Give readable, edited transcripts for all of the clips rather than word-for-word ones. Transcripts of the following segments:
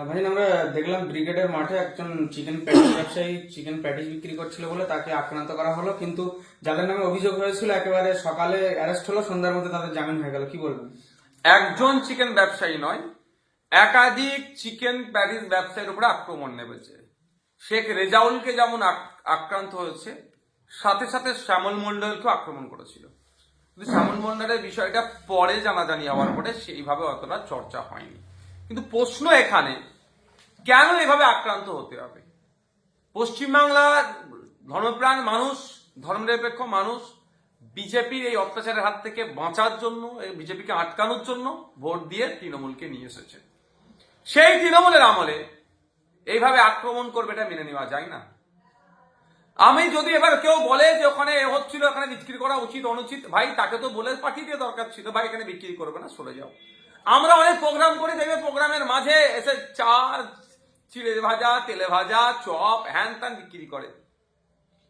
ভাই আমরা দেখলাম ব্রিগেডের মাঠে একজন চিকেন প্যাটিস ব্যবসায়ী চিকেন প্যাটিস বিক্রি করছিল বলে তাকে আক্রান্ত করা হলো, কিন্তু যাদের নামে অভিযোগ হয়েছিল একেবারে সকালে অ্যারেস্ট হলো, সন্ধ্যার মধ্যে তাদের জামিন হয়ে গেল, কি বলবেন? একজন চিকেন ব্যবসায়ী নয়, একাধিক চিকেন প্যাটিস ব্যবসায়ীর উপরে আক্রমণ নেমেছে। শেখ রেজাউলকে যেমন আক্রান্ত হয়েছে, সাথে সাথে শ্যামল মন্ডলকেও আক্রমণ করেছিল। কিন্তু শ্যামল মন্ডলের বিষয়টা পরে জানাজানি হওয়ার পরে সেইভাবে অতটা চর্চা হয়নি। কিন্তু প্রশ্ন এখানে, কেন এভাবে আক্রান্ত হতে হবে? পশ্চিমবাংলার ধর্মপ্রাণ মানুষ, ধর্মনিরপেক্ষ মানুষ বিজেপির এই অত্যাচারের হাত থেকে বাঁচার জন্য, বিজেপিকে আটকানোর জন্য ভোট দিয়ে তৃণমূলকে নিয়ে এসেছে। সেই তৃণমূলের আমলে এইভাবে আক্রমণ করবে, এটা মেনে নেওয়া যায় না। আমি যদি এবার কেউ বলে যে ওখানে হচ্ছিল, এখানে বিক্রি করা উচিত অনুচিত, ভাই তাকে তো বলে পাঠিয়ে দিয়ে দরকার ছিল, ভাই এখানে বিক্রি করবে না, সরে যাও। আমরা অনেক প্রোগ্রাম করি, দেখবে প্রোগ্রামের মাঝে এসে চা, চিড়ে ভাজা, তেলে ভাজা, চপ, হ্যান ত্যান বিক্রি করে।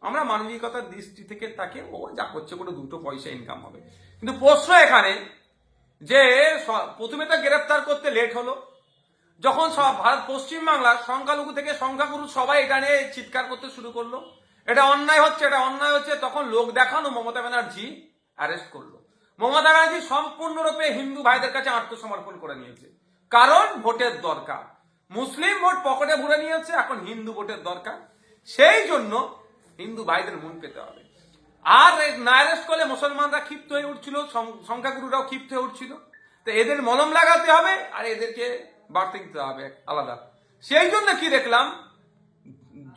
আমরা মানবিকতার দৃষ্টি থেকে তাকে ও যা করছে কোনো দুটো পয়সা ইনকাম হবে। কিন্তু প্রশ্ন এখানে যে প্রথমে তো গ্রেফতার করতে লেট হলো, যখন ভারত পশ্চিমবাংলার সংখ্যালঘু থেকে সংখ্যাগুরু সবাই এটা নিয়ে চিৎকার করতে শুরু করলো, এটা অন্যায় হচ্ছে, এটা অন্যায় হচ্ছে, তখন লোক দেখানো মমতা ব্যানার্জি অ্যারেস্ট করলো। মমতা ব্যানার্জি সম্পূর্ণরূপে হিন্দু ভাইদের কাছে আত্মসমর্পণ করে নিয়েছে, কারণ ভোটের দরকার। মুসলিম ভোট পকেটে ভরে নিয়েছে, এখন হিন্দু ভোটের দরকার, সেই জন্য হিন্দু ভাইদের মন পেতে হবে। আর না অ্যারেস্ট করলে মুসলমানরা ক্ষিপ্ত হয়ে উঠছিল, সংখ্যাগুরুরাও ক্ষিপ্ত হয়ে উঠছিল, তো এদের মলম লাগাতে হবে আর এদেরকে বাড়তে দিতে হবে আলাদা। সেই জন্য কি দেখলাম,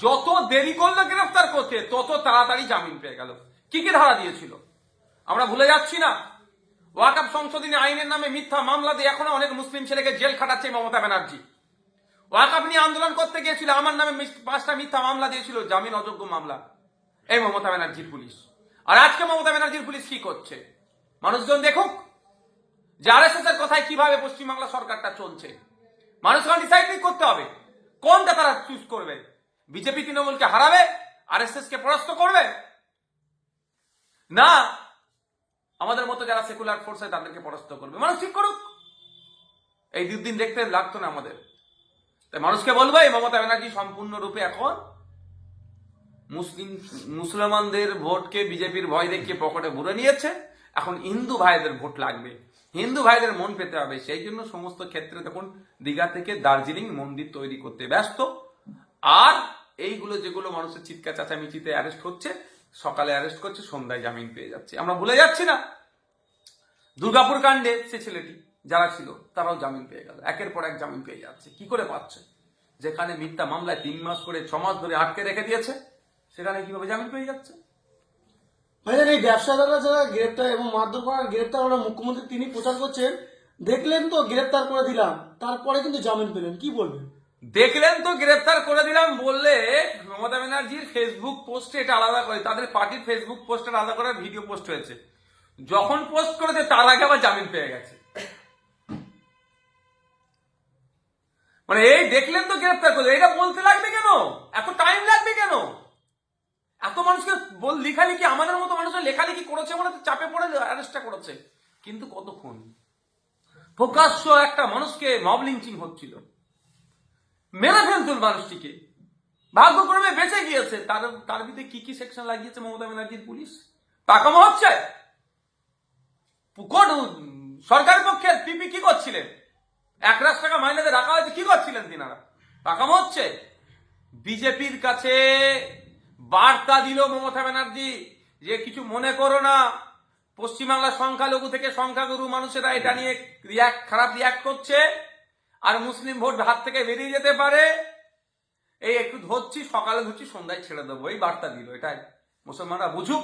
যত দেরি করলো গ্রেফতার করতে তত তাড়াতাড়ি জামিন পেয়ে গেল। কি কি ধারা দিয়েছিল আমরা ভুলে যাচ্ছি না। ওয়াকফ সংশোধনী আইনের নামে মিথ্যা মামলা দিয়ে এখনো অনেক মুসলিম ছেলেকে জেল খাটাচ্ছে মমতা ব্যানার্জি। ওয়াকফ নিয়ে আন্দোলন করতে গিয়েছিল, আমার নামে 5টা মিথ্যা মামলা দিয়েছিল, জামিন অযোগ্য মামলা, এই মমতা ব্যানার্জির পুলিশ। আর আজকে মমতা ব্যানার্জির পুলিশ কি করছে মানুষজন দেখুক, যে আরএসএস এর কথায় কিভাবে পশ্চিমবাংলা সরকারটা চলছে। মানুষকে ডিসাইড করতে হবে কোনটা তারা চুজ করবে। বিজেপি তৃণমূলকে হারাবে, আরএসএস কে পরাস্ত করবে, না আমাদের মতো যারা সেকুলার ফোর্স হয় তাদেরকে পরাস্ত করবে। মানুষ ঠিক করুক, এই দুদিন দেখতে লাগতো না আমাদের। তাই মানুষকে বলবো, এই মমতা ব্যানার্জি সম্পূর্ণরূপে এখন মুসলমানদের ভোটকে বিজেপির ভয় দেখিয়ে পকেটে ভরে নিয়েছে। এখন হিন্দু ভাইদের ভোট লাগবে, হিন্দু ভাইদের মন পেতে হবে। সেই জন্য সমস্ত ক্ষেত্রে তখন দীঘা থেকে দার্জিলিং মন্দির তৈরি করতে ব্যস্ত। আর এইগুলো যেগুলো মানুষের চিৎকার চেঁচামেচিতে অ্যারেস্ট হচ্ছে, সকালে অ্যারেস্ট করছে, সন্ধ্যায় জামিন পেয়ে যাচ্ছে। আমরা ভুলে যাচ্ছি না দুর্গাপুর কাণ্ডে সে ছেলেটি যারা ছিল তারাও জামিন পেয়ে গেল, একের পর এক জামিন পেয়ে যাচ্ছে। কি করে পাচ্ছে? যেখানে মিথ্যা মামলায় 3 মাস করে 6 মাস ধরে আটকে রেখে দিয়েছে, সেখানে কিভাবে জামিন পেয়ে যাচ্ছে? ভাইজান, এই ব্যবসাদাররা যারা গ্রেপ্তার এবং মারধর করার গ্রেপ্তার হলো, মুখ্যমন্ত্রী তিনি প্রচার করছেন, দেখলেন তো গ্রেপ্তার করে দিলাম, তারপরে কিন্তু জামিন পেলেন, কি বলবেন? দেখলেন তো গ্রেফতার করে দিলাম বললে মমতা ব্যানার্জির ফেসবুক পোস্টে এটা আলাদা করে, তাদের পার্টির ফেসবুক পোস্টে আলাদা করে ভিডিও পোস্ট হয়েছে। যখন পোস্ট করেছে তার আগে আবার জামিন পেয়ে গেছে। মানে এই দেখলেন তো গ্রেফতার করলে, এটা বলতে লাগবে কেন? এত টাইম লাগবে কেন? এত মানুষকে লেখালেখি, আমাদের মতো মানুষের লেখালেখি করেছে মানে তো চাপে পড়ে অ্যারেস্টটা করেছে। কিন্তু কতক্ষণ প্রকাশ্য একটা মানুষকে মব লিঞ্চিং হচ্ছিল, মেরে ফেলতুল মানুষটিকে, ভাগ্যক্রমে বেঁচে গিয়েছে। তার ভিতরে কি কি সেকশন লাগিয়েছে মমতা ব্যানার্জির পুলিশ? পাকামো হচ্ছে। সরকারের পক্ষে পিপি কি করছিলেন? 1 লাখ টাকা মাইনেতে রাখা হয়েছে, কি করছিলেন তিনারা? পাকামো হচ্ছে। বিজেপির কাছে বার্তা দিল মমতা ব্যানার্জি যে কিছু মনে করো না, পশ্চিমবাংলার সংখ্যালঘু থেকে সংখ্যাগুরু মানুষেরা এটা নিয়ে খারাপ রিয়াক্ট করছে, আর মুসলিম ভোট হাত থেকে বেরিয়ে যেতে পারে, এই একটু ধরছি, সকালে ধরছি, সন্ধ্যায় ছেড়ে দেবো, এই বার্তা দিল। এটাই মুসলমানরা বুঝুক,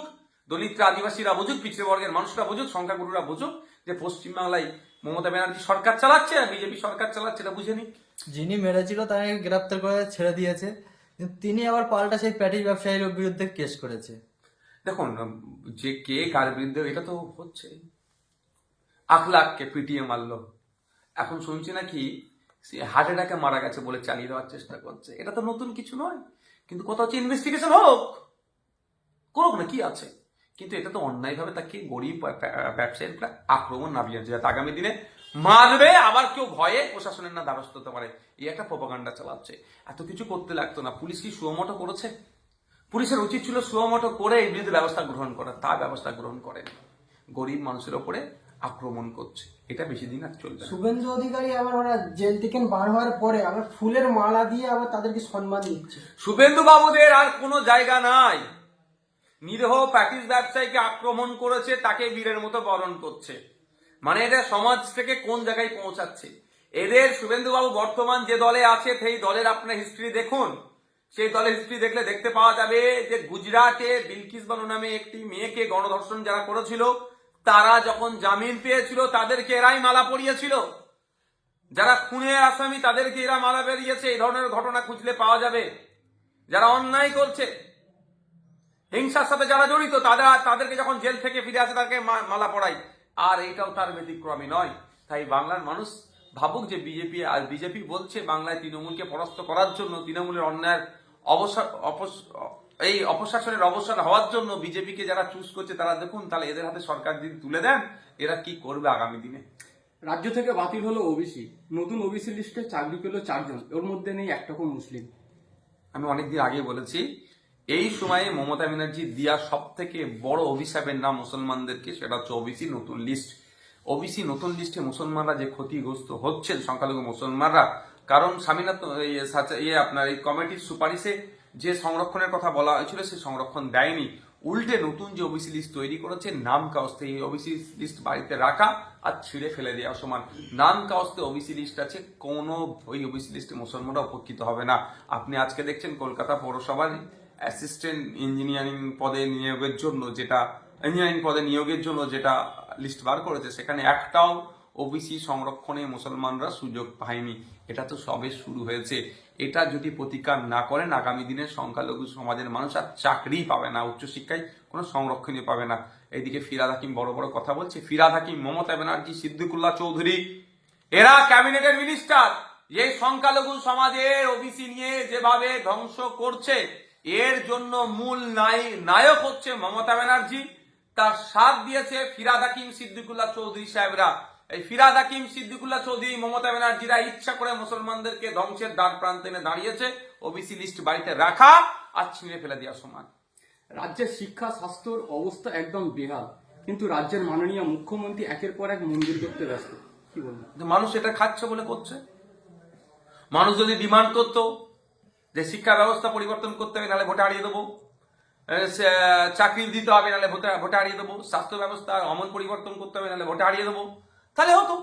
দলিতরা, আদিবাসীরা বুঝুক, পিছিয়ে বর্গের মানুষরা বুঝুক, সংখ্যাগুরুরা বুঝুক যে পশ্চিমবাংলায় মমতা ব্যানার্জি সরকার চালাচ্ছে আর বিজেপি সরকার চালাচ্ছে, এটা বুঝে নিক। যিনি মেরেছিল তাকে গ্রেপ্তার করে ছেড়ে দিয়েছে, কিন্তু তিনি আবার পাল্টা সেই প্যাটিস ব্যবসায়ীর বিরুদ্ধে কেস করেছে। দেখুন, যে কে কার বিরুদ্ধে এটা তো হচ্ছে। আখলাককে পিটিয়ে মারলো, এখন শুনছি নাকি সে হার্ট অ্যাটাকে মারা গেছে বলে চালিয়ে দেওয়ার চেষ্টা করছে। এটা তো নতুন কিছু নয়, কিন্তু কোথাও হচ্ছে ইনভেস্টিগেশন হোক, করুক না, কি আছে। কিন্তু এটা তো অন্যায়ভাবে তাকে গরিব ব্যবসায়ীরা আক্রমণ নামিয়ে যাতে আগামী দিনে মারবে, আবার কেউ ভয়ে প্রশাসনের না দ্বারস্থ হতে পারে, এই একটা প্রপাগান্ডা চালাচ্ছে। এত কিছু করতে লাগতো না। পুলিশ কি সুমোটো করেছে? পুলিশের উচিত ছিল সুমোটো করে এই বিরুদ্ধে ব্যবস্থা গ্রহণ করা, তা ব্যবস্থা গ্রহণ করেনি। গরিব মানুষের ওপরে আক্রমণ করছে, এটা বেশি দিন আর চলবে না। শুভেন্দু অধিকারী আবার ওরা জেল থেকে বার হওয়ার পরে আবার ফুলের মালা দিয়ে আবার তাদেরকে সম্মান দিচ্ছে। শুভেন্দু বাবুদের আর কোনো জায়গা নাই। নিরীহ প্যাটিস ব্যবসায়ীকে আক্রমণ করেছে, তাকে বীরের মতো বরণ করছে। মানে এটা সমাজ থেকে কোন জায়গায় পৌঁছাচ্ছে এদের। শুভেন্দু বাবু বর্তমান যে দলে আছে সেই দলের আপনার হিস্ট্রি দেখুন। সেই দলের হিস্ট্রি দেখলে দেখতে পাওয়া যাবে যে গুজরাটে বিলকিস বানু নামে একটি মেয়েকে গণধর্ষণ যারা করেছিল, তারা যখন জামিন পেয়েছিল তাদেরকে এরাই মালা পরিয়েছিল। যারা খুনের আসামি তাদেরকে এরা মালা বেরিয়েছে। এই ধরনের ঘটনা খুঁজলে পাওয়া যাবে। যারা অন্যায় করছে, হিংসার সাথে যারা জড়িত, তাদেরকে যখন জেল থেকে ফিরে আসে তাদেরকে মালা পড়াই। আর এইটাও তার ব্যতিক্রমী নয়। তাই বাংলার মানুষ ভাবুক যে বিজেপি বলছে বাংলায় তৃণমূলকে পরাস্ত করার জন্য, তৃণমূলের অন্যায়ের এই অপশাসনের অবসান হওয়ার জন্য বিজেপিকে যারা চুজ করছে তারা দেখুন, তাহলে এদের হাতে সরকার যদি তুলে দেন এরা কি করবে আগামী দিনে। রাজ্য থেকে বাতিল হলো ওবিসি, নতুন ওবিসি লিস্টে চাকরি পেল 4 জন, ওর মধ্যে নেই একটাও মুসলিম। আমি অনেকদিন আগে বলেছি, এই সময়ে মমতা ব্যানার্জি দিয়া সব থেকে বড় অভিশাপের নাম মুসলমানদেরকে, সেটা হচ্ছে ওবিসি নতুন লিস্ট। ওবিসি নতুন লিস্টে মুসলমানরা যে ক্ষতিগ্রস্ত হচ্ছেন, সংখ্যালঘু মুসলমানরা, কারণ স্বামীনাথন আপনার এই কমিটির সুপারিশে যে সংরক্ষণের কথা বলা হয়েছিল সে সংরক্ষণ দেয়নি। উল্টে নতুন যে ওবিসি লিস্ট তৈরি করেছে, নাম কাওস্তে এই ওবিসি লিস্ট বাড়িতে রাখা আর ছিঁড়ে ফেলে দেওয়া সমান। নাম কাওস্তে ওবিসি লিস্ট আছে, কোনো ওই ওবিসি লিস্টে মুসলমানরা উপকৃত হবে না। আপনি আজকে দেখছেন কলকাতা পৌরসভার অ্যাসিস্ট্যান্ট ইঞ্জিনিয়ারিং পদে নিয়োগের জন্য যেটা লিস্ট বার করেছে, সেখানে একটাও ওবিসি সংরক্ষণে মুসলমানরা সুযোগ পায়নি। এটা তো সবে শুরু হয়েছে। এটা যদি প্রতিকার না করেন আগামী দিনে সংখ্যালঘু সমাজের মানুষ আর চাকরি পাবে না, উচ্চশিক্ষায় কোনো সংরক্ষণই পাবে না। এইদিকে ফিরহাদ হাকিম বড় বড় কথা বলছে। ফিরহাদ হাকিম, মমতা ব্যানার্জি, সিদ্দিকুল্লাহ চৌধুরী, এরা ক্যাবিনেটের মিনিস্টার। এই সংখ্যালঘু সমাজের ওবিসি নিয়ে যেভাবে ধ্বংস করছে, এর জন্য মূল নায়ক হচ্ছে মমতা ব্যানার্জি। তার সাথ দিয়েছে ফিরহাদ হাকিম, সিদ্দিকুল্লাহ চৌধুরী সাহেবরা। এই ফিরহাদ হাকিম, সিদ্দিকুল্লাহ চৌধুরী, মমতা ব্যানার্জিরা ইচ্ছা করে মুসলমানদেরকে ধ্বংসের দ্বার প্রান্তে এনে দাঁড়িয়েছে। ওবিসি লিস্ট বাড়িতে রাখা আর ছিঁড়ে ফেলে দেওয়া সমান। রাজ্যের শিক্ষা স্বাস্থ্যর অবস্থা একদম বেহাল, কিন্তু রাজ্যের মাননীয় মুখ্যমন্ত্রী একের পর এক মন্দির করতে ব্যস্ত। কি বলবেন? মানুষ এটা খাচ্ছে বলে করছে। মানুষ যদি ডিমান্ড করতো যে শিক্ষা ব্যবস্থা পরিবর্তন করতে হবে, নাহলে ভোটে হারিয়ে দেবো, চাকরি দিতে হবে, নাহলে ভোটে হারিয়ে দেবো, স্বাস্থ্য ব্যবস্থা অমন পরিবর্তন করতে হবে, নাহলে ভোটে হারিয়ে দেবো, তাহলে হতো।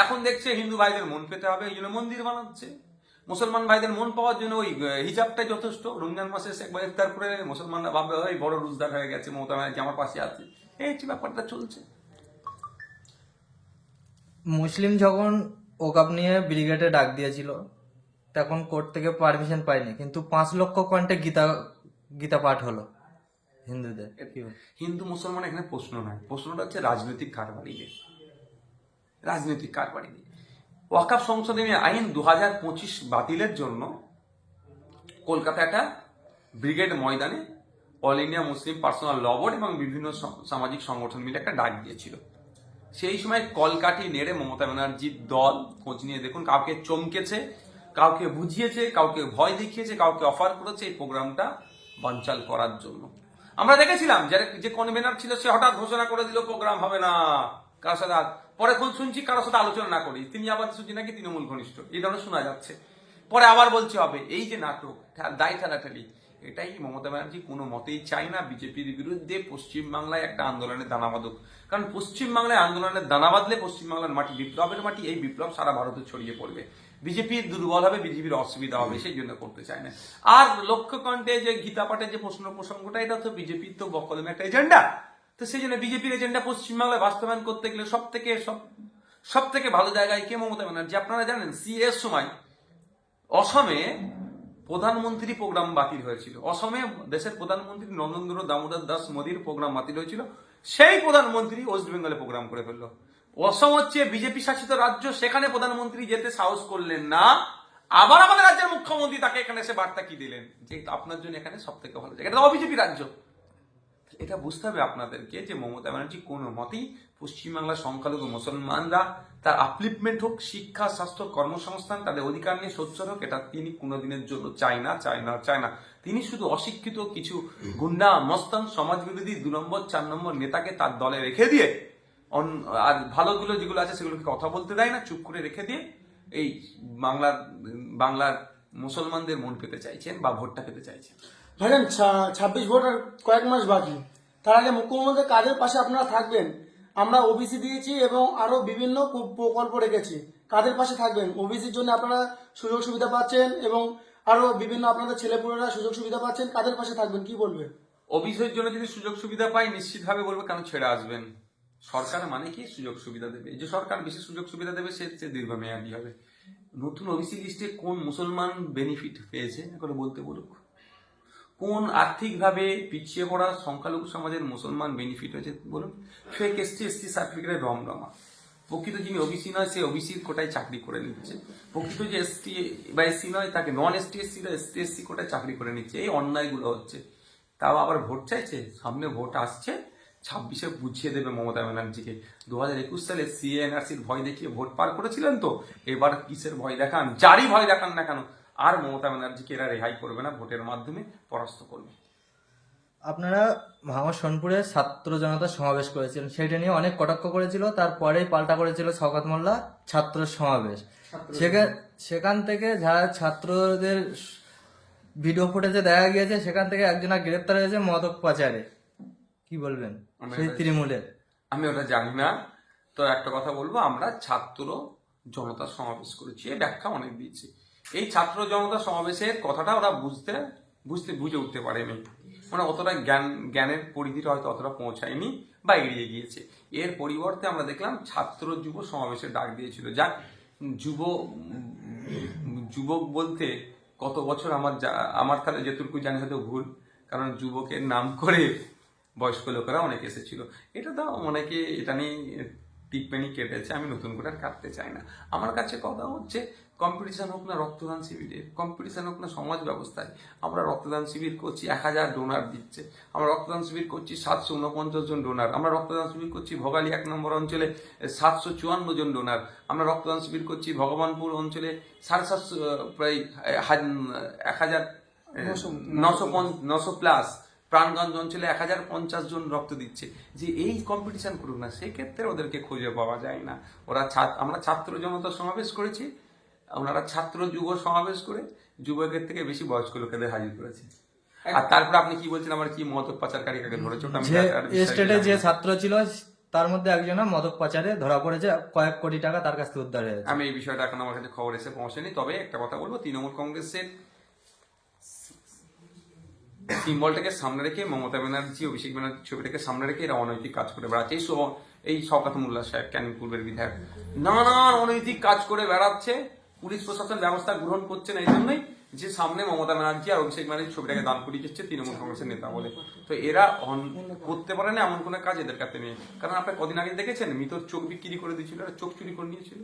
এখন দেখছে হিন্দু ভাইদের মন পেতে হবে, এই জন্য মন্দির বানাচ্ছে। মুসলমান ভাইদের মন পাওয়ার জন্য ওই হিজাবটাই যথেষ্ট। রমজান মাসে একবার ইফতার করে মুসলমানরা ভাববে ওই বড় রোজদার হয়ে গেছে, মমতা ব্যানার্জি আমার পাশে আছে। এই ব্যাপারটা চলছে। মুসলিম যখন ওকাব নিয়ে ব্রিগেডে ডাক দিয়েছিল তখন কোর্ট থেকে পারমিশন পাইনি, কিন্তু 5 লক্ষ কণ্ঠে গীতা পাঠ হলো হিন্দুদের। হিন্দু মুসলমান এখানে প্রশ্ন নয়, প্রশ্নটা হচ্ছে রাজনৈতিক কারবারি নিয়ে। ওয়াকাফ সংশোধনী আইন 2025 বাতিলের জন্য কলকাতা একটা ব্রিগেড ময়দানে অল ইন্ডিয়া মুসলিম পার্সোনাল ল বোর্ড এবং বিভিন্ন সামাজিক সংগঠন মিলে একটা ডাক দিয়েছিল। সেই সময় কলকাঠি নেড়ে মমতা ব্যানার্জির দল খোঁজ নিয়ে দেখুন, কাউকে চমকেছে, কাউকে বুঝিয়েছে, কাউকে ভয় দেখিয়েছে, কাউকে অফার করেছে এই প্রোগ্রামটা বানচাল করার জন্য। আমরা দেখেছিলাম যে কনভেনার ছিল সে হঠাৎ ঘোষণা করে দিল প্রোগ্রাম হবে না, কারোর সাথে পরে শুনছি কারোর সাথে আলোচনা না করি, তিনি আবার শুনছি নাকি তৃণমূল ঘনিষ্ঠ, এই ধরনের শোনা যাচ্ছে। পরে আবার বলছে হবে। এই যে নাটক, দায় ঠেলাঠেলি, এটাই মমতা ব্যানার্জি কোনো মতেই চায় না বিজেপির বিরুদ্ধে পশ্চিমবাংলায় একটা আন্দোলনের দানা বাঁধুক। কারণ পশ্চিমবাংলায় আন্দোলনের দানা বাঁধলে পশ্চিমবাংলার মাটি বিপ্লবের মাটি, এই বিপ্লব সারা ভারতে ছড়িয়ে পড়বে। বিজেপির দুর্বল হবে, বিজেপির অসুবিধা হবে, সেই জন্য করতে চায় না। আর লক্ষ্যকণ্ঠে যে গীতা পাঠের যে প্রসঙ্গটা, এটা তো বিজেপির তো বকলমে একটা এজেন্ডা। তো সেই জন্য বিজেপির এজেন্ডা পশ্চিমবাংলায় বাস্তবায়ন করতে গেলে সব থেকে ভালো জায়গায় কে? মমতা ব্যানার্জি। আপনারা জানেন সিএর সময় অসমে প্রধানমন্ত্রী প্রোগ্রাম বাতিল হয়েছিল। অসমে দেশের প্রধানমন্ত্রী নরেন্দ্র দামোদর দাস মোদীর প্রোগ্রাম বাতিল হয়েছিল, সেই প্রধানমন্ত্রী ওয়েস্ট বেঙ্গলে প্রোগ্রাম করে ফেললো। অসম হচ্ছে বিজেপি শাসিত রাজ্য, সেখানে প্রধানমন্ত্রী যেতে সাহস করলেন না। আবার আমাদের রাজ্যের মুখ্যমন্ত্রী তাকে এখানে এসে বার্তা কি দিলেন যে আপনার জন্য এখানে সব থেকে ভালো জায়গা, এটা বিজেপি রাজ্য। এটা বুঝতে হবে আপনাদেরকে যে মমতা ব্যানার্জি কোনো মতেই পশ্চিমবাংলার সংখ্যালঘু মুসলমানরা তার আপলিফমেন্ট হোক, শিক্ষা, স্বাস্থ্য, কর্মসংস্থান, তাদের অধিকার নিয়ে সোচ্চার হোক, এটা তিনি কোনোদিনের জন্য চায় না। তিনি শুধু অশিক্ষিত কিছু গুন্ডা, মস্তান, সমাজবিরোধী 2 নম্বর 4 নম্বর নেতাকে তার দলে রেখে দিয়ে আর ভালোগুলো যেগুলো আছে সেগুলোকে কথা বলতে দেয় না, চুপ করে রেখে দিয়ে এই বাংলার মুসলমানদের মন পেতে চাইছেন বা ভোটটা পেতে চাইছেন। ভাইজান 26 ভোট আর কয়েক মাস বাকি, তার আগে মুখ্যমন্ত্রীর কাজের পাশে আপনারা থাকবেন। আমরা ওবিসি দিয়েছি এবং আরো বিভিন্ন প্রকল্প রেখেছি, কাদের পাশে থাকবেন? ওবিসির জন্য আপনারা সুযোগ সুবিধা পাচ্ছেন এবং আরো বিভিন্ন আপনাদের ছেলেপুলেরা সুযোগ সুবিধা পাচ্ছেন, কাদের পাশে থাকবেন কি বলবেন? অফিসের জন্য যদি সুযোগ সুবিধা পাই নিশ্চিতভাবে বলবো কেন ছেড়ে আসবেন। সরকার মানে কি সুযোগ সুবিধা দেবে, যে সরকার বেশি সুযোগ সুবিধা দেবে সে দীর্ঘমেয়াদী হবে। নতুন ওবিসি লিস্টে কোন মুসলমান বেনিফিট পেয়েছে এখন বলতে বলুক? কোন আর্থিকভাবে পিছিয়ে পড়া সংখ্যালঘু সমাজের মুসলমান বেনিফিট হয়েছে বলুন? ফেক এসটি সার্টিফিকেটের রমরমা। প্রকৃত যিনি ওবিসি নয় সে ওবিসির কোটায় চাকরি করে নিচ্ছে, প্রকৃত যে এসটি বা এসসি নয় তাকে নন এসটি কোটায় চাকরি করে নিচ্ছে। এই অন্যায়গুলো হচ্ছে, তাও আবার ভোট চাইছে। সামনে ভোট আসছে, 26-এ বুঝিয়ে দেবে মমতা ব্যানার্জিকে। 2021 সালে সিএনআরসির ভয় দেখিয়ে ভোট পার করেছিলেন তো, এবার কিসের ভয় দেখান? যারই ভয় দেখান না কেন, আর মমতা ব্যানার্জিকে এরা রেহাই করবে না, ভোটের মাধ্যমে পরাস্ত করবে। আপনারা ভাঙড় সোনপুরে ছাত্র জনতা সমাবেশ করেছিলেন, সেটা নিয়ে অনেক কটাক্ষ করেছিল, তারপরেই পাল্টা করেছিল শওকত মোল্লা ছাত্র সমাবেশ। সেখান থেকে যারা ছাত্রদের ভিডিও ফুটেজে দেখা গিয়েছে, সেখান থেকে একজনা গ্রেপ্তার হয়েছে মাদক পাচারে। কি বলবেন সেই তৃণমূলের? আমি ওটা জানি না, তো একটা কথা বলবো, আমরা ছাত্র জনতা সমাবেশ করেছি, এই ব্যাখ্যা অনেক দিয়েছি। এই ছাত্র জনতা সমাবেশের কথাটা ওরা বুঝে উঠতে পারেনি, মানে অতটা জ্ঞানের পরিধিটা হয়তো অতটা পৌঁছায়নি বা এড়িয়ে গিয়েছে। এর পরিবর্তে আমরা দেখলাম ছাত্র যুব সমাবেশের ডাক দিয়েছিল। যাক, যুবক বলতে কত বছর আমার তাহলে যেটুকু জানি হয়তো ভুল, কারণ যুবকের নাম করে বয়স্ক লোকেরা অনেকে এসেছিল। এটা তো অনেকে এটা নিয়ে টিপ্পনি কেটেছে, আমি নতুন করে আর কাটতে চাই না। আমার কাছে কথা হচ্ছে, কম্পিটিশন হোক না রক্তদান শিবিরের, কম্পিটিশন হোক না সমাজ ব্যবস্থায়। আমরা রক্তদান শিবির করছি, 1000 ডোনার দিচ্ছে। আমরা রক্তদান শিবির করছি 749 জন ডোনার। আমরা রক্তদান শিবির করছি ভোগালী 1 নম্বর অঞ্চলে 754 জন ডোনার। আমরা রক্তদান শিবির করছি ভগবানপুর অঞ্চলে 750 প্রায় 1900 প্লাস। প্রাণগঞ্জ অঞ্চলে 1050 জন রক্ত দিচ্ছে। যে এই কম্পিটিশন করুক না, সেক্ষেত্রে ওদেরকে খুঁজে পাওয়া যায় না। আমরা ছাত্র জনতা সমাবেশ করেছি, ওনারা ছাত্র যুব সমাবেশ করে যুবকের থেকে বেশি বয়স্ক লোকেদের হাজির করেছে। আর তারপর আপনি কি বলছেন, আমার কি মদক পাচারকারী কাকে ধরেছে? স্টেটে যে ছাত্র ছিল তার মধ্যে একজন মদক পাচারে ধরা পড়েছে, কয়েক কোটি টাকা তার কাছ থেকে উদ্ধার হয়েছে। আমি এই বিষয়টা এখন আমার কাছে খবর এসে পৌঁছেনি, তবে একটা কথা বলবো, তৃণমূল কংগ্রেসের সিম্বলটাকে সামনে রেখে মমতা ব্যানার্জি, অভিষেক ব্যানার্জি ছবিটাকে সামনে রেখে এরা অনৈতিক কাজ করে বেড়াচ্ছে। এই শওকত মোল্লা সাহেব, ক্যানিং পূর্বের বিধায়ক, নানান অনৈতিক কাজ করে বেড়াচ্ছে। পুলিশ প্রশাসন ব্যবস্থা গ্রহণ করছে না, এই জন্যই যে সামনে মমতা ব্যানার্জি আর অভিষেক ব্যানার্জি ছবিটাকে দান করিয়ে দিচ্ছে তৃণমূল কংগ্রেসের নেতা বলে। তো এরা করতে পারে না এমন কোনো কাজ এদের কাছে নেই। কারণ আপনার কদিন আগে দেখেছেন মৃতর চোখ বিক্রি করে দিয়েছিল, চোখ চুরি করে নিয়েছিল।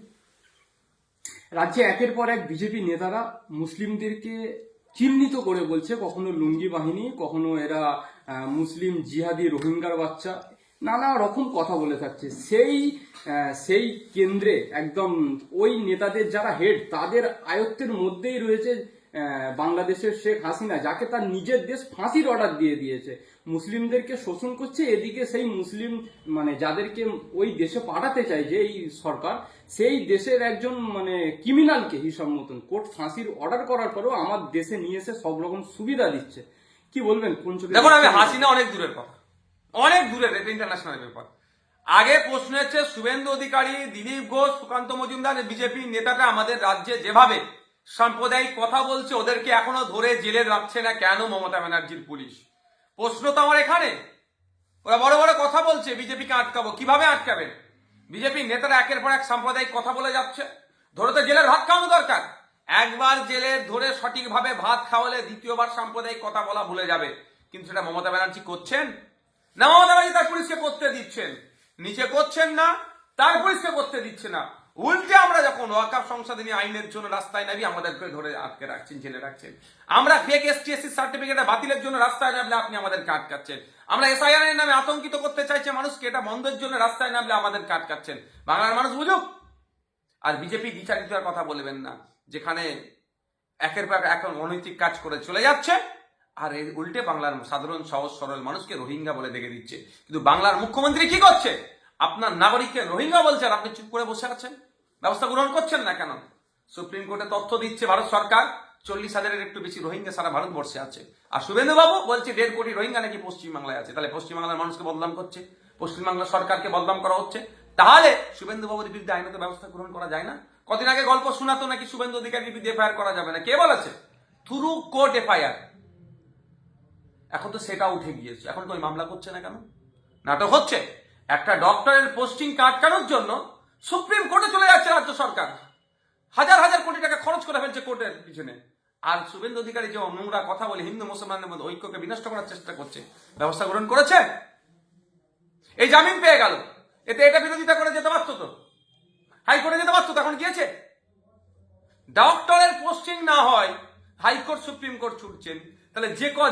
রাজ্যে একের পর এক বিজেপি নেতারা মুসলিমদেরকে চিহ্নিত করে বলছে, কখনো লুঙ্গি বাহিনী, কখনো এরা মুসলিম জিহাদি রোহিঙ্গার বাচ্চা, নানা রকম কথা বলে থাকছে। সেই কেন্দ্রে একদম ওই নেতাদের যারা হেড, তাদের আয়ত্তের মধ্যেই রয়েছে বাংলাদেশের শেখ হাসিনা, যাকে তার নিজের দেশ ফাঁসির অর্ডার দিয়ে দিয়েছে। মুসলিমদেরকে শোষণ করছে, এদিকে সেই মুসলিম মানে যাদেরকে ওই দেশে পাঠাতে চাইছে এই সরকার, সেই দেশের একজন মানে ক্রিমিনালকে হিসাব মতন কোর্ট ফাঁসির অর্ডার করার পরেও আমার দেশে নিয়ে এসে সব রকম সুবিধা দিচ্ছে। কি বলবেন কোন চোখে? দেখুন, আমি হাসিনা অনেক দূরের কথা, অনেক দূরের, এটা ইন্টারন্যাশনাল ব্যাপার। আগে প্রশ্ন হচ্ছে শুভেন্দু অধিকারী, দিলীপ ঘোষ, সুকান্ত মজুমদার, বিজেপি নেতাটা আমাদের রাজ্যে যেভাবে সাম্প্রদায়িক কথা বলছে, ওদেরকে এখনো ধরে জেলে রাখছে না কেন মমতা ব্যানার্জির পুলিশ? প্রশ্ন তো আমার এখানে। ওরা বড় বড় কথা বলছে, বিজেপিকে আটকাবো, কিভাবে আটকাবেন? বিজেপি নেতারা একের পর এক সাম্প্রদায়িক কথা বলে যাচ্ছে, ধরে তো জেলের ভাত খাওয়ানো দরকার। একবার জেলে ধরে সঠিকভাবে ভাত খাওয়ালে দ্বিতীয়বার সাম্প্রদায়িক কথা বলা ভুলে যাবে। কিন্তু সেটা মমতা ব্যানার্জি করছেন না, মমতা ব্যানার্জি তার পুলিশকে করতে দিচ্ছেন, নিচে করছেন না, তার পুলিশকে করতে দিচ্ছে না। উল্টে আমরা যখন ওয়াকাফ সংশোধনী আইনের জন্য রাস্তায় নামি আমাদেরকে ধরে আটকে রাখছেন, জেলে রাখছেন। আমরা ফেক ST/SC সার্টিফিকেট বাতিলের জন্য রাস্তায় নামলে আপনি আমাদেরকে আটকাচ্ছেন। আমরা SIR এর নামে আতঙ্কিত করতে চাইছে মানুষকে, এটা বন্ধের জন্য রাস্তায় নামলে আমাদেরকে আটকাচ্ছেন। বাংলার মানুষ বুঝুক। আর বিজেপি দ্বিচারিতার কথা বলবেন না, যেখানে একের পর এক অনৈতিক কাজ করে চলে যাচ্ছে, আর এর উল্টে বাংলার সাধারণ সহজ সরল মানুষকে রোহিঙ্গা বলে দেখে দিচ্ছে। কিন্তু বাংলার মুখ্যমন্ত্রী কি করছে? আপনার নাগরিককে রোহিঙ্গা বলছে আর আপনি চুপ করে বসে আছেন, ব্যবস্থা গ্রহণ করছেন না কেন? সুপ্রিম কোর্টে তথ্য দিচ্ছে ভারত সরকার 40,000-এর একটু বেশি রোহিঙ্গা সারা ভারতবর্ষে আছে। আর শুভেন্দু বাবু বলছে 1.5 কোটি রোহিঙ্গা নাকি পশ্চিমবাংলায় আছে। তাহলে পশ্চিমবাংলার মানুষকে বদনাম করছে, পশ্চিমবাংলার সরকারকে বদনাম করা হচ্ছে। তাহলে শুভেন্দু বাবুর বিরুদ্ধে আইনত ব্যবস্থা গ্রহণ করা যায় না? কদিন আগে গল্প শোনাতো নাকি শুভেন্দু অধিকারীর বিরুদ্ধে FIR করা যাবে না। কে বলেছে? Through court FIR। এখন তো সেটা উঠে গিয়েছে, এখন তো ওই মামলা করছে না কেন? নাটক হচ্ছে। একটা ডক্টরের পোস্টিং আটকানোর জন্য সুপ্রিম কোর্টে চলে যাচ্ছে রাজ্য সরকার, হাজার হাজার কোটি টাকা খরচ করে ফেলছে কোর্টের পিছনে। আর শুভেন্দু অধিকারী যে নোংরা কথা বলে হিন্দু মুসলমানদের মধ্যে ঐক্যকে বিনষ্ট করার চেষ্টা করছে, ব্যবস্থা গ্রহণ করেছে। এই জামিন পেয়ে গেল, এতে এটা বিরোধিতা করে যেতে পারতো তো, হাইকোর্টে যেতে পারতো, তখন গিয়েছে। ডক্টরের পোস্টিং না হয় হাইকোর্ট সুপ্রিম কোর্ট ছুটছেন। তাহলে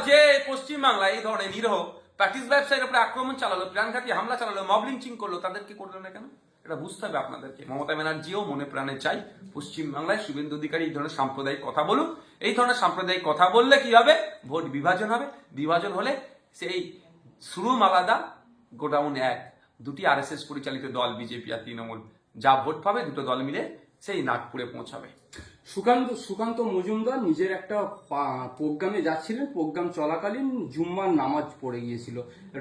যে পশ্চিমবাংলায় এই ধরনের নিরহ প্যাটিস ব্যবসায়ীর উপরে আক্রমণ চালালো, প্রাণঘাতী হামলা চালালো, মব লিঞ্চিং করলো, তাদেরকে করলো না কেন? এটা বুঝতে হবে আপনাদেরকে। মমতা ব্যানার্জিও মনে প্রাণে চাই পশ্চিমবাংলায় শুভেন্দু অধিকারী এই ধরনের সাম্প্রদায়িক কথা বলুন। এই ধরনের সাম্প্রদায়িক কথা বললে কি হবে? ভোট বিভাজন হবে। বিভাজন হলে সেই শুরুম আলাদা, গোডাউন এক, দুটি RSS পরিচালিত দল বিজেপি আর তৃণমূল যা ভোট পাবে, দুটো দল মিলে সেই নাগপুরে পৌঁছাবে। সুকান্ত মজুমদার নিজের একটা প্রোগ্রামে যাচ্ছিলেন, প্রোগ্রাম চলাকালীন জুম্মার নামাজ পড়ে গিয়েছিল।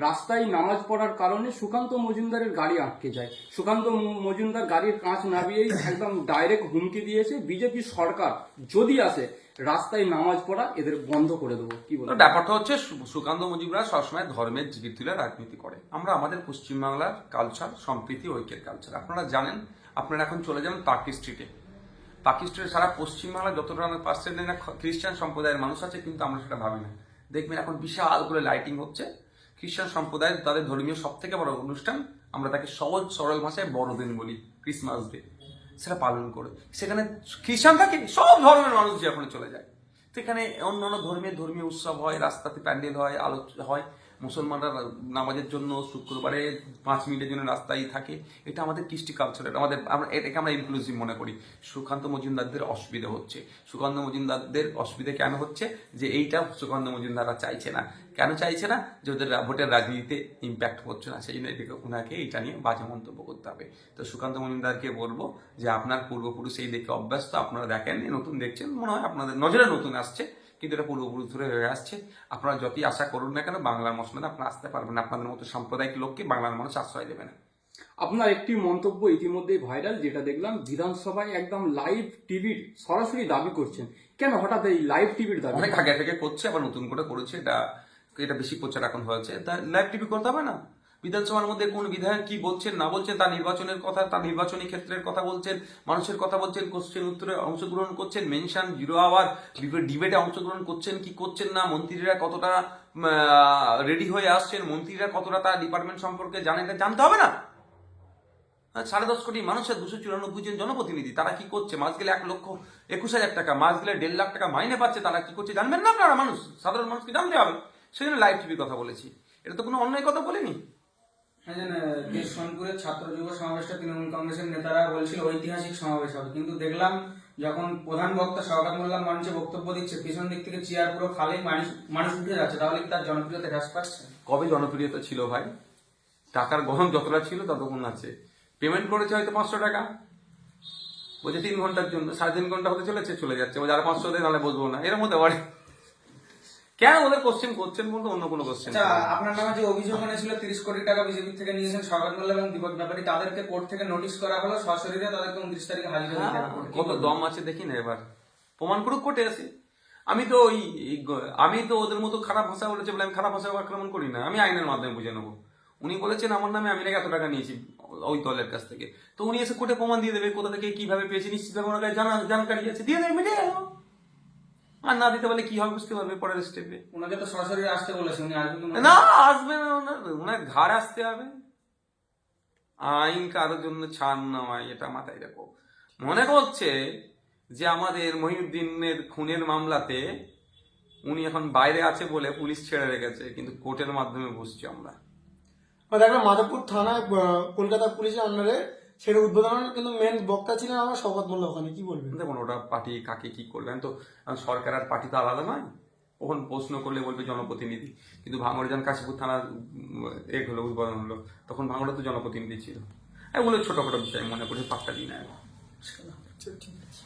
রাস্তায় নামাজ পড়ার কারণে সুকান্ত মজুমদারের গাড়ি আটকে যায়। সুকান্ত মজুমদার গাড়ির কাঁচ নামিয়েই একদম ডাইরেক্ট হুমকি দিয়েছে, বিজেপি সরকার যদি আসে রাস্তায় নামাজ পড়া এদের বন্ধ করে দেবো। কি বলবো? ব্যাপারটা হচ্ছে সুকান্ত মজুমদার সবসময় ধর্মের জিগির তুলে রাজনীতি করে। আমরা আমাদের পশ্চিমবাংলার কালচার, সম্প্রীতি, ঐক্যের কালচার আপনারা জানেন। আপনারা এখন চলে যান পার্ক স্ট্রিটে। পার্ক স্ট্রিটে সারা পশ্চিমবাংলায় যতটা পার্সেন্ট না খ্রিস্টান সম্প্রদায়ের মানুষ আছে, কিন্তু আমরা সেটা ভাবি না। দেখবেন এখন বিশাল করে লাইটিং হচ্ছে। খ্রিস্টান সম্প্রদায়ের তাদের ধর্মীয় সব থেকে বড় অনুষ্ঠান, আমরা তাকে সহজ সরল ভাষায় বড়দিন বলি, ক্রিসমাস ডে, সেটা পালন করে সেখানে খ্রিস্টান থাকে, সব ধর্মের মানুষ যে ওখানে চলে যায়। সেখানে অন্য অন্য ধর্মীয় উৎসব হয়, রাস্তাতে প্যান্ডেল হয়, আলোচনা হয়। মুসলমানরা নামাজের জন্য শুক্রবারে 5 মিনিটের জন্য রাস্তায় থাকে। এটা আমাদের কৃষ্টি কালচার, এটাকে আমরা ইনক্লুসিভ মনে করি। সুকান্ত মজুমদারদের অসুবিধা হচ্ছে। সুকান্ত মজুমদারদের অসুবিধা কেন হচ্ছে? যে এইটা সুকান্ত মজুমদাররা চাইছে না। কেন চাইছে না? যে ওদের ভোটের রাজনীতিতে ইম্প্যাক্ট হচ্ছে না, সেই জন্য ওনাকে এইটা নিয়ে বাজে মন্তব্য করতে হবে। তো সুকান্ত মজুমদারকে বলবো যে আপনার পূর্বপুরুষ এই দেখে অভ্যস্ত, আপনারা দেখেন, নতুন দেখছেন, মনে হয় আপনাদের নজরে নতুন আসছে, কিন্তু এটা পূর্বপুরুষ ধরে হয়ে আসছে। আপনারা যতই আশা করুন না কেন, বাংলার মসনদে আপনারা আসতে পারবেন না। আপনাদের মতো সাম্প্রদায়িক লোককে বাংলার মানুষ আশ্রয় দেবে না। আপনার একটি মন্তব্য ইতিমধ্যেই ভাইরাল, যেটা দেখলাম বিধানসভায় একদম লাইভ টিভির সরাসরি দাবি করছেন। কেন হঠাৎ এই লাইভ টিভির দাবি? অনেক আগে থেকে করছে, আবার নতুন করে করেছে। এটা বেশি প্রচার এখন হয়েছে। তা লাইভ টিভি করতে হবে না? বিধানসভার মধ্যে কোন বিধায়ক কি বলছেন না বলছেন, তার নির্বাচনের কথা, তার নির্বাচনী ক্ষেত্রের কথা বলছেন, মানুষের কথা বলছেন, কোশ্চেন উত্তরে অংশগ্রহণ করছেন, মেনশন 0 আওয়ার ডিবেটে অংশগ্রহণ করছেন কি করছেন না, মন্ত্রীরা কতটা রেডি হয়ে আসছেন, মন্ত্রীরা কতটা তার ডিপার্টমেন্ট সম্পর্কে জানেন, জানতে হবে না? 10.5 কোটি মানুষের 294 জন জনপ্রতিনিধি, তারা কি করছে? মাস গেলে 1,21,000 টাকা, মাস গেলে 1.5 লাখ টাকা মাইনে পাচ্ছে, তারা কি করছে জানবেন না আপনারা? মানুষ, সাধারণ মানুষকে জানতে হবে। সেই জন্য লাইভ টিভি কথা বলেছি। এটা তো কোনো অন্যায় কথা বলিনি। হ্যাঁ, সোনপুরের ছাত্র যুব সমাবেশটা তৃণমূল কংগ্রেসের নেতারা বলছিল ঐতিহাসিক সমাবেশ হবে, কিন্তু দেখলাম যখন প্রধান বক্তা শওকত মোল্লা মঞ্চে বক্তব্য দিচ্ছে, পিছন দিক থেকে চেয়ার পুরো খালি, মানুষ উঠে যাচ্ছে। তাহলে কি তার জনপ্রিয়তা হ্রাস পাচ্ছে? কবে জনপ্রিয়তা ছিল ভাই? টাকার গরম যতটা ছিল ততক্ষণ আছে। পেমেন্ট করেছে হয়তো 500 টাকা, বলছে 3 ঘন্টার জন্য, 3.5 ঘন্টা হতে চলে যাচ্ছে। যারা 500 দেয় তাহলে বসবো না, এর মধ্যে বাড়ে। কেন ওদের কোশ্চেন করছেন বলতো? অন্য কোনো কোশ্চেন? আচ্ছা, আপনার নামে যে অভিযোগ এনেছিল 30 কোটি টাকা বিজেপি থেকে নিয়েছেন শওকত মোল্লা এবং দীপক ব্যাপারী, তাদেরকে কোর্ট থেকে নোটিশ করা হলো, সশরীরে তাদেরকে 29 তারিখে হাজির হতে হবে। কত দম আছে দেখি না, এবার প্রমাণ করুক কোর্টে আসে। আমি তো ওদের মতো খারাপ ভাষা বলেছে বলে আমি খারাপ ভাষা আক্রমণ করি না, আমি আইনের মাধ্যমে বুঝে নেবো। উনি বলেছেন আমার নামে আমি নাকি এত টাকা নিয়েছি ওই দলের কাছ থেকে, তো উনি এসে কোর্টে প্রমাণ দিয়ে দেবে কোথা থেকে কিভাবে পেয়েছে, নিশ্চিতভাবে ওনার কাছে জানকারি আছে, দিয়ে দেবে, মিটে গেল। আর না দিতে পারলে কি হবে বুঝতে পারবে পরের স্টেপে। ওনাকে তো সরাসরি আসতে বলেছে, উনি আসবেন না, আসবে না, ওনার ঘাড় আসতে হবে। আইন কারোর জন্য ছাড় নয়, এটা মাথায় রাখো। মনে করছে যে আমাদের মহিউদ্দিনের খুনের মামলাতে উনি এখন বাইরে আছে বলে পুলিশ ছেড়ে রেখেছে, কিন্তু কোর্টের মাধ্যমে বুঝছি আমরা। দেখলাম মাধবপুর থানায় কলকাতা পুলিশের আন্ডারে সেটা উদ্বোধনের কিন্তু মেন বক্তা ছিলেন আমার শওকত মোল্লা। ওখানে কি বলবেন? দেখুন, ওটা পার্টি কাকে কি করবেন, তো সরকার আর পার্টি তো আলাদা নয়। ওখানে প্রশ্ন করলে বলবে জনপ্রতিনিধি, কিন্তু ভাঙড়ে যখন কাশীপুর থানার হলো উদ্বোধন হলো, তখন ভাঙড়ে তো জনপ্রতিনিধি ছিল। এগুলো ছোটখাটো বিষয় মনে করে পাত্তা দিই না এখন। আচ্ছা, ঠিক আছে।